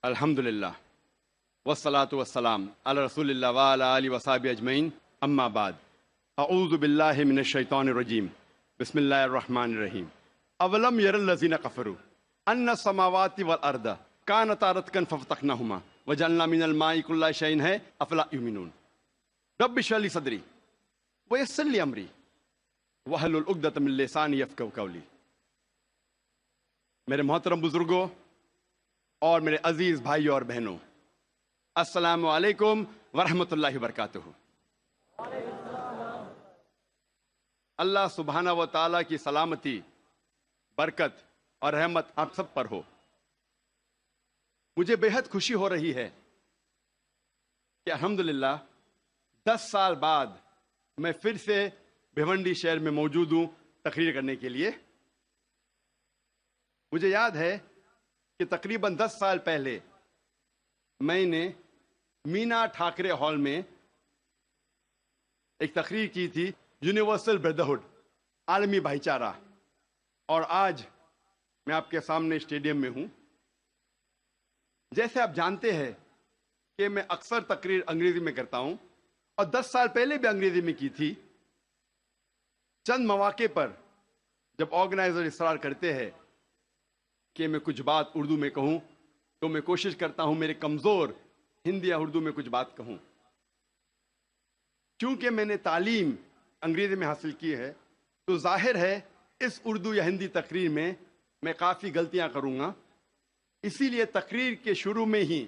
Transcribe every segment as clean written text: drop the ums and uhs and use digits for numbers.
الحمدللہ والصلاة والسلام علی رسول اللہ وعلی آلہ وصحبہ اجمعین، اما بعد، اعوذ باللہ من الشیطان الرجیم، بسم اللہ الرحمن الرحیم۔ اولم یر الذین کفروا ان السماوات والارض کانتا رتقا ففتقناہما وجعلنا من الماء کل شیء ہے افلا یؤمنون۔ رب اشرح لی صدری ویسر لی امری واحلل عقدۃ من لسانی یفقہوا قولی۔ میرے محترم بزرگوں اور میرے عزیز بھائیوں اور بہنوں، السلام علیکم ورحمۃ اللہ وبرکاتہ۔ اللہ سبحانہ و تعالیٰ کی سلامتی، برکت اور رحمت آپ سب پر ہو۔ مجھے بے حد خوشی ہو رہی ہے کہ الحمدللہ 10 سال بعد میں پھر سے بھیونڈی شہر میں موجود ہوں تقریر کرنے کے لیے۔ مجھے یاد ہے کہ تقریباً 10 سال پہلے میں نے مینا ٹھاکرے ہال میں ایک تقریر کی تھی، یونیورسل بردرہڈ، عالمی بھائی چارہ، اور آج میں آپ کے سامنے اسٹیڈیم میں ہوں۔ جیسے آپ جانتے ہیں کہ میں اکثر تقریر انگریزی میں کرتا ہوں اور 10 سال پہلے بھی انگریزی میں کی تھی۔ چند مواقع پر جب آرگنائزر اصرار کرتے ہیں کہ میں کچھ بات اردو میں کہوں تو میں کوشش کرتا ہوں میرے کمزور ہندی یا اردو میں کچھ بات کہوں۔ چونکہ میں نے تعلیم انگریزی میں حاصل کی ہے تو ظاہر ہے اس اردو یا ہندی تقریر میں کافی غلطیاں کروں گا۔ اسی لیے تقریر کے شروع میں ہی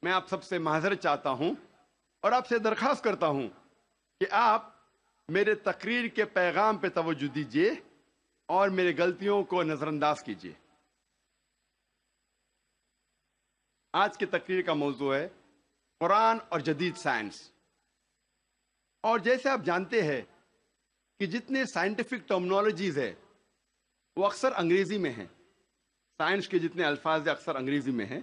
میں آپ سب سے معذرت چاہتا ہوں اور آپ سے درخواست کرتا ہوں کہ آپ میرے تقریر کے پیغام پہ توجہ دیجیے اور میری غلطیوں کو نظر انداز کیجیے۔ آج کی تقریر کا موضوع ہے قرآن اور جدید سائنس۔ اور جیسے آپ جانتے ہیں کہ جتنے سائنٹیفک ٹرمنالوجیز ہے وہ اکثر انگریزی میں ہیں، سائنس کے جتنے الفاظ اکثر انگریزی میں ہیں،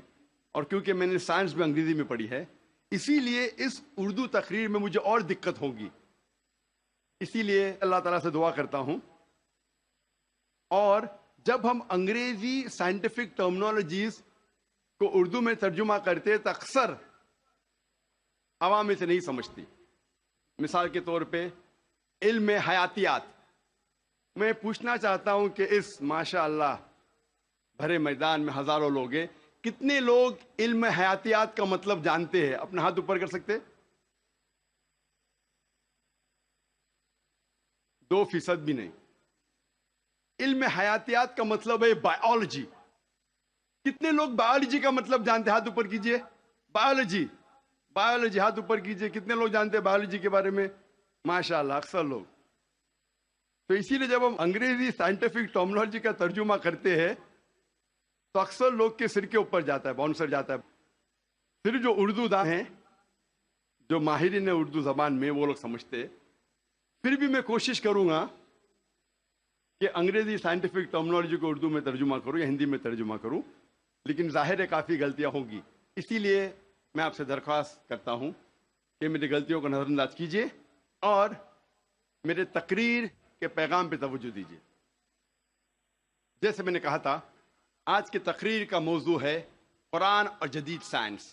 اور کیونکہ میں نے سائنس بھی انگریزی میں پڑھی ہے اسی لیے اس اردو تقریر میں مجھے اور دقت ہوگی۔ اسی لیے اللہ تعالیٰ سے دعا کرتا ہوں، اور جب ہم انگریزی سائنٹیفک ٹرمنالوجیز کو اردو میں ترجمہ کرتے تو اکثر عوام اسے نہیں سمجھتی۔ مثال کے طور پہ علم حیاتیات، میں پوچھنا چاہتا ہوں کہ اس ماشاء اللہ بھرے میدان میں ہزاروں لوگ ہیں، کتنے لوگ علم حیاتیات کا مطلب جانتے ہیں؟ اپنا ہاتھ اوپر کر سکتے؟ 2% بھی نہیں۔ علم حیاتیات کا مطلب ہے بائیولوجی۔ کتنے لوگ بائیولوجی کا مطلب جانتے ہیں؟ ہاتھ اوپر کیجئے۔ بائیولوجی، بائیولوجی، ہاتھ اوپر کیجئے۔ کتنے لوگ جانتے ہیں بائیولوجی کے بارے میں؟ ماشاءاللہ اکثر لوگ۔ تو اسی لیے جب ہم انگریزی سائنٹیفک ٹرمنالوجی کا ترجمہ کرتے ہیں تو اکثر لوگ کے سر کے اوپر جاتا ہے، باؤنسر جاتا ہے۔ پھر جو اردو داں ہیں، جو ماہرین اردو زبان میں، وہ لوگ سمجھتے ہیں۔ پھر بھی میں کوشش کروں گا کہ انگریزی سائنٹیفک ٹرمنالوجی کو اردو میں ترجمہ کروں یا ہندی میں ترجمہ کروں، لیکن ظاہر ہے کافی غلطیاں ہوگی۔ اسی لیے میں آپ سے درخواست کرتا ہوں کہ میری غلطیوں کو نظر انداز کیجیے اور میرے تقریر کے پیغام پہ توجہ دیجیے۔ جیسے میں نے کہا تھا، آج کی تقریر کا موضوع ہے قرآن اور جدید سائنس۔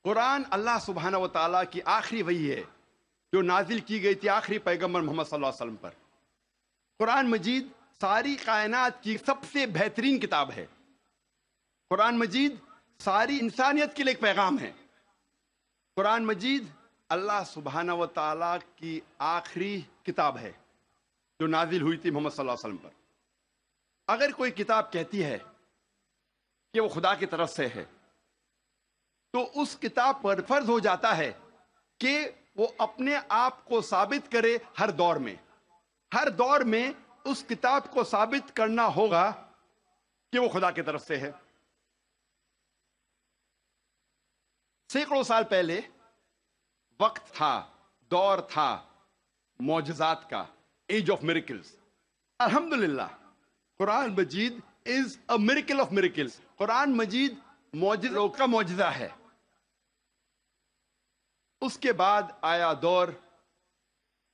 قرآن اللہ سبحانہ و تعالیٰ کی آخری وحی ہے جو نازل کی گئی تھی آخری پیغمبر محمد صلی اللہ علیہ وسلم پر۔ قرآن مجید ساری کائنات کی سب سے بہترین کتاب ہے۔ قرآن مجید ساری انسانیت کے لیے ایک پیغام ہے۔ قرآن مجید اللہ سبحانہ و تعالیٰ کی آخری کتاب ہے جو نازل ہوئی تھی محمد صلی اللہ علیہ وسلم پر۔ اگر کوئی کتاب کہتی ہے کہ وہ خدا کی طرف سے ہے تو اس کتاب پر فرض ہو جاتا ہے کہ وہ اپنے آپ کو ثابت کرے ہر دور میں۔ ہر دور میں اس کتاب کو ثابت کرنا ہوگا کہ وہ خدا کی طرف سے ہے۔ سینکڑوں سال پہلے وقت تھا، دور تھا معجزات کا، ایج آف میریکلز۔ الحمدللہ قرآن مجید is a miracle of miracles. قرآن مجید معجزوں کا معجزہ ہے۔ اس کے بعد آیا دور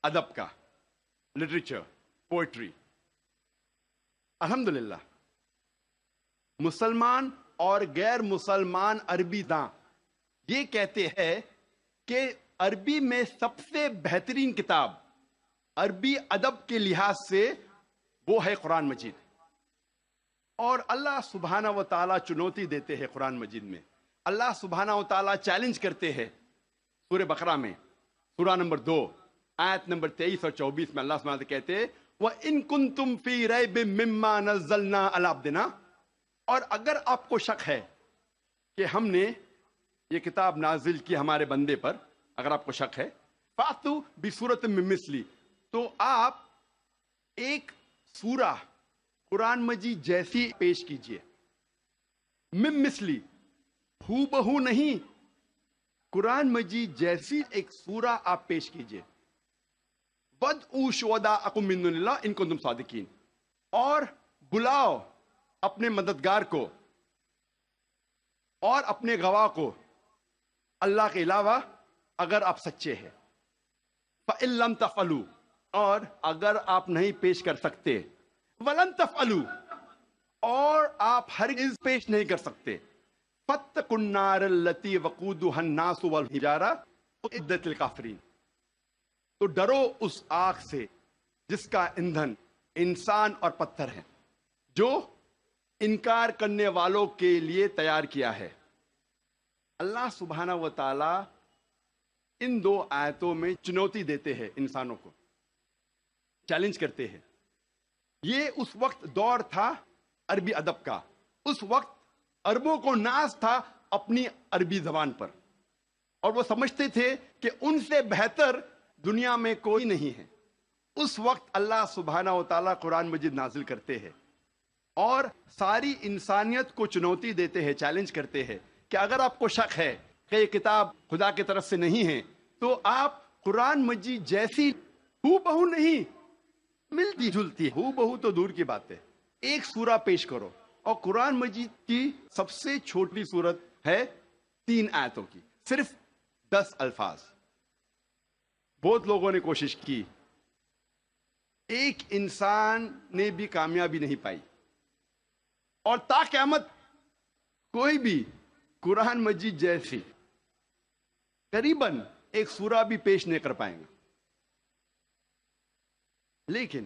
ادب کا، لٹریچر، پوئٹری۔ الحمدللہ مسلمان اور غیر مسلمان عربی داں یہ کہتے ہیں کہ عربی میں سب سے بہترین کتاب عربی ادب کے لحاظ سے وہ ہے قرآن مجید. اور اللہ سبحانہ و تعالیٰ چنوتی دیتے ہیں قرآن مجید میں. اللہ سبحانہ و تعالیٰ چیلنج کرتے ہیں سورہ بقرہ میں، سورہ نمبر 2 آیت نمبر 23 اور 24 میں. اللہ سبحانہ و تعالیٰ کہتے ہیں وَإِن كُنتُمْ فِي رَيْبٍ مِّمَّا نَزَّلْنَا عَلَىٰ عَبْدِنَا، اور اگر آپ کو شک ہے کہ ہم نے یہ کتاب نازل کی ہمارے بندے پر، اگر آپ کو شک ہے فَأْتُوا بِسُورَةٍ مِّن مِّثْلِهِ، تو آپ ایک سورہ قرآن مجید جیسی پیش کیجئے. مِن مِّثْلِهِ، ہو بہو نہیں، قرآن مجید جیسی ایک سورہ آپ پیش کیجئے. وَادْعُوا شُهَدَاءَكُم مِّن دُونِ اللَّهِ إِن كُنتُمْ صَادِقِينَ، اور بلاؤ اپنے مددگار کو اور اپنے گواہ کو اللہ کے علاوہ اگر آپ سچے ہیں. فَإِن لَّمْ تَفْعَلُوا، اور اگر آپ نہیں پیش کر سکتے، وَلَن تَفْعَلُوا، اور آپ ہرگز پیش نہیں کر سکتے، فَاتَّقُوا النَّارَ الَّتِي وَقُودُهَا النَّاسُ وَالْحِجَارَةُ أُعِدَّتْ لِلْكَافِرِينَ، تو ڈرو اس آگ سے جس کا ایندھن انسان اور پتھر ہے، جو انکار کرنے والوں کے لیے تیار کیا ہے. اللہ سبحانہ و تعالی ان دو آیتوں میں چنوتی دیتے ہیں، انسانوں کو چیلنج کرتے ہیں. یہ اس وقت دور تھا عربی ادب کا، اس وقت عربوں کو ناز تھا اپنی عربی زبان پر، اور وہ سمجھتے تھے کہ ان سے بہتر دنیا میں کوئی نہیں ہے. اس وقت اللہ سبحانہ و تعالیٰ قرآن مجید نازل کرتے ہیں اور ساری انسانیت کو چنوتی دیتے ہیں، چیلنج کرتے ہیں کہ اگر آپ کو شک ہے کہ یہ کتاب خدا کی طرف سے نہیں ہے تو آپ قرآن مجید جیسی ہو بہو نہیں، ملتی جلتی، ہو بہو تو دور کی بات ہے، ایک سورہ پیش کرو. اور قرآن مجید کی سب سے چھوٹی سورت ہے 3 آیتوں کی، صرف 10 الفاظ. بہت لوگوں نے کوشش کی، ایک انسان نے بھی کامیابی نہیں پائی، اور تا قیامت کوئی بھی قرآن مجید جیسی قریباً ایک سورہ بھی پیش نہیں کر پائیں گا. لیکن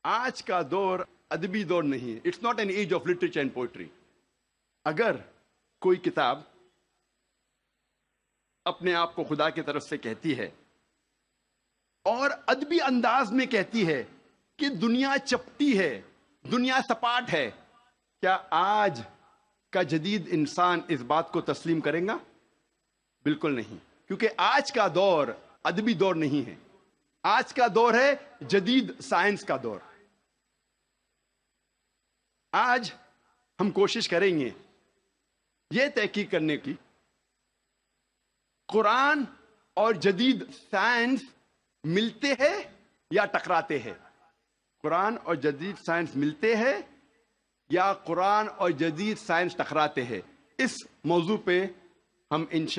آج کا دور ادبی دور نہیں ہے، it's not an age of literature and poetry. اگر کوئی کتاب اپنے آپ کو خدا کی طرف سے کہتی ہے اور ادبی انداز میں کہتی ہے کہ دنیا چپٹی ہے، دنیا سپاٹ ہے، کیا آج کا جدید انسان اس بات کو تسلیم کرے گا؟ بالکل نہیں، کیونکہ آج کا دور ادبی دور نہیں ہے، آج کا دور ہے جدید سائنس کا دور. آج ہم کوشش کریں گے یہ تحقیق کرنے کی قرآن اور جدید سائنس ملتے ہیں یا ٹکراتے ہیں، قرآن اور جدید سائنس ملتے ہیں یا قرآن اور جدید سائنس ٹکراتے ہیں. اس موضوع پہ ہم انشاءاللہ